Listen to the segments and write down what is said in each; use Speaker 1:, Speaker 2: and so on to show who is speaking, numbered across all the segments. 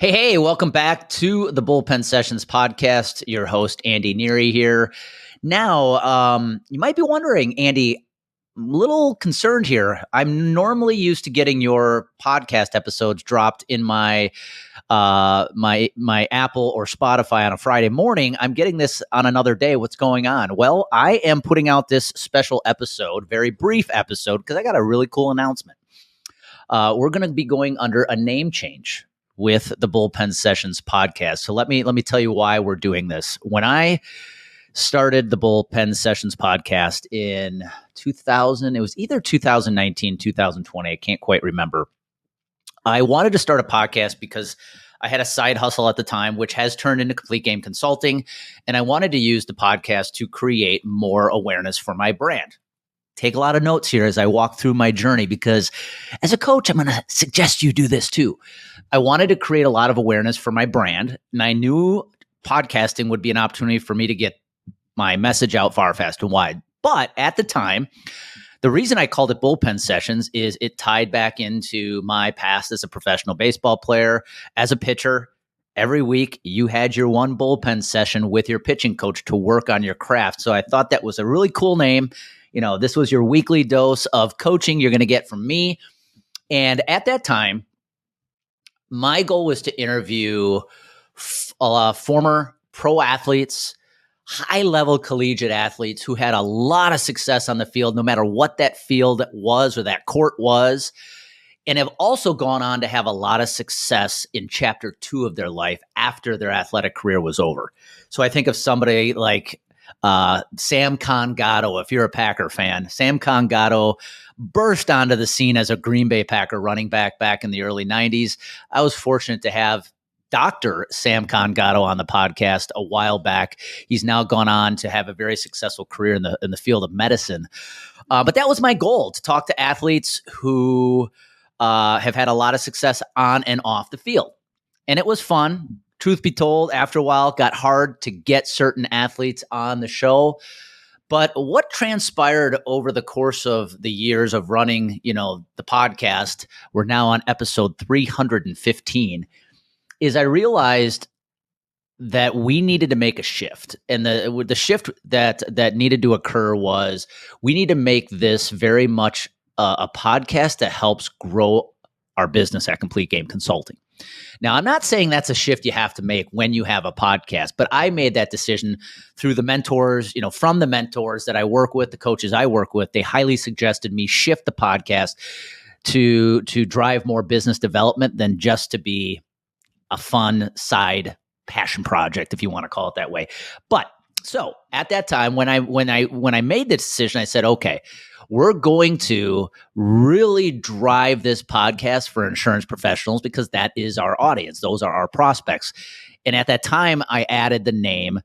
Speaker 1: Hey, welcome back to the Bullpen Sessions podcast. Your host, Andy NEARY here. Now, you might be wondering, Andy, I'm a little concerned here. I'm normally used to getting your podcast episodes dropped in my my Apple or Spotify on a Friday morning. I'm getting this on another day. What's going on? Well, I am putting out this special episode, very brief episode, because I got a really cool announcement. We're going to be going under a name change with the Bullpen Sessions podcast. So let me tell you why we're doing this. When I started the Bullpen Sessions podcast in 2000, it was either 2019, 2020, I can't quite remember. I wanted to start a podcast because I had a side hustle at the time, which has turned into Complete Game Consulting, and I wanted to use the podcast to create more awareness for my brand. Take a lot of notes here as I walk through my journey, because as a coach, I'm going to suggest you do this too. I wanted to create a lot of awareness for my brand, and I knew podcasting would be an opportunity for me to get my message out far, fast, and wide. But at the time, the reason I called it Bullpen Sessions is it tied back into my past as a professional baseball player, as a pitcher. Every week, you had your one bullpen session with your pitching coach to work on your craft. So I thought that was a really cool name. You know, this was your weekly dose of coaching you're going to get from me. And at that time, my goal was to interview former pro athletes, high-level collegiate athletes who had a lot of success on the field, no matter what that field was or that court was, and have also gone on to have a lot of success in chapter 2 of their life after their athletic career was over. So I think of somebody like Sam Congatto. If you're a Packer fan, Sam Congatto burst onto the scene as a Green Bay Packer running back in the early 90s. I was fortunate to have Dr. Sam Congatto on the podcast a while back. He's now gone on to have a very successful career in the field of medicine. But that was my goal, to talk to athletes who have had a lot of success on and off the field. And it was fun. Truth be told, after a while, it got hard to get certain athletes on the show. But what transpired over the course of the years of running, the podcast, we're now on episode 315, is I realized that we needed to make a shift. And the shift that needed to occur was we need to make this very much a podcast that helps grow our business at Complete Game Consulting. Now, I'm not saying that's a shift you have to make when you have a podcast, but I made that decision through the mentors, from the mentors that I work with, the coaches I work with. They highly suggested me shift the podcast to drive more business development than just to be a fun side passion project, if you want to call it that way. But so at that time, when I made the decision, I said, okay, we're going to really drive this podcast for insurance professionals because that is our audience. Those are our prospects. And at that time, I added the name,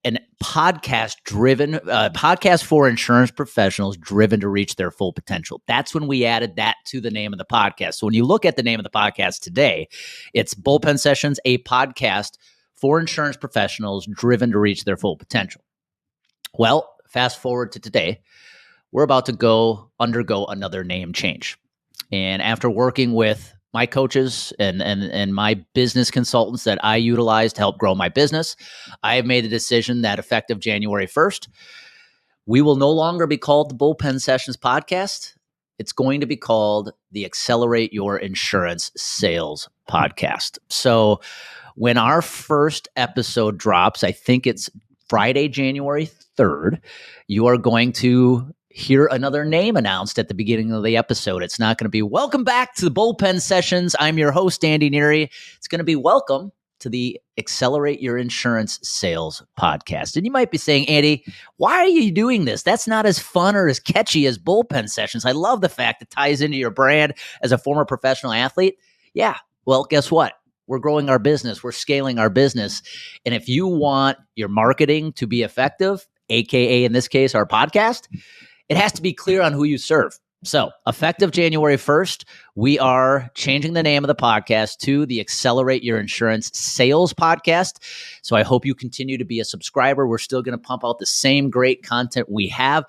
Speaker 1: an podcast for insurance professionals driven to reach their full potential. That's when we added that to the name of the podcast. So when you look at the name of the podcast today, it's Bullpen Sessions, a podcast for insurance professionals driven to reach their full potential. Well, fast forward to today. We're about to undergo another name change. And after working with my coaches and my business consultants that I utilize to help grow my business, I have made a decision that effective January 1st, we will no longer be called the Bullpen Sessions Podcast. It's going to be called the Accelerate Your Insurance Sales Podcast. So when our first episode drops, I think it's Friday, January 3rd, you are going to hear another name announced at the beginning of the episode. It's not going to be welcome back to the Bullpen Sessions. I'm your host, Andy NEARY. It's going to be welcome to the Accelerate Your Insurance Sales Podcast. And you might be saying, Andy, why are you doing this? That's not as fun or as catchy as Bullpen Sessions. I love the fact it ties into your brand as a former professional athlete. Yeah, well, guess what? We're growing our business. We're scaling our business. And if you want your marketing to be effective, AKA in this case, our podcast, it has to be clear on who you serve. So effective January 1st, we are changing the name of the podcast to the Accelerate Your Insurance Sales Podcast. So I hope you continue to be a subscriber. We're still going to pump out the same great content we have.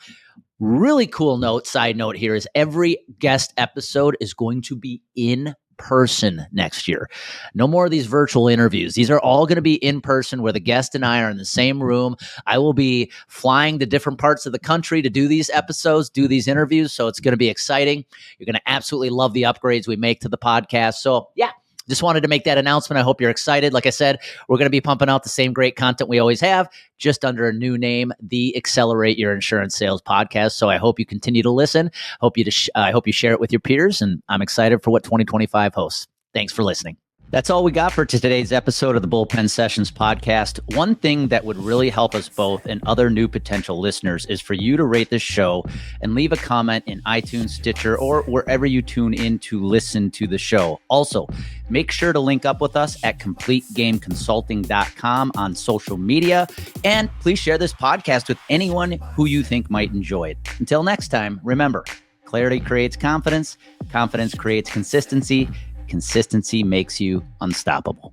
Speaker 1: Really cool side note here is every guest episode is going to be in person next year. No more of these virtual interviews. These are all going to be in person where the guest and I are in the same room. I will be flying to different parts of the country to do these episodes, do these interviews. So it's going to be exciting. You're going to absolutely love the upgrades we make to the podcast. So yeah, just wanted to make that announcement. I hope you're excited. Like I said, we're going to be pumping out the same great content we always have, just under a new name, the Accelerate Your Insurance Sales Podcast. So I hope you continue to listen. I hope you share it with your peers, and I'm excited for what 2025 hosts. Thanks for listening. That's all we got for today's episode of the Bullpen Sessions podcast. One thing that would really help us both and other new potential listeners is for you to rate this show and leave a comment in iTunes, Stitcher, or wherever you tune in to listen to the show. Also, make sure to link up with us at CompleteGameConsulting.com on social media. And please share this podcast with anyone who you think might enjoy it. Until next time, remember, clarity creates confidence. Confidence creates consistency. Consistency makes you unstoppable.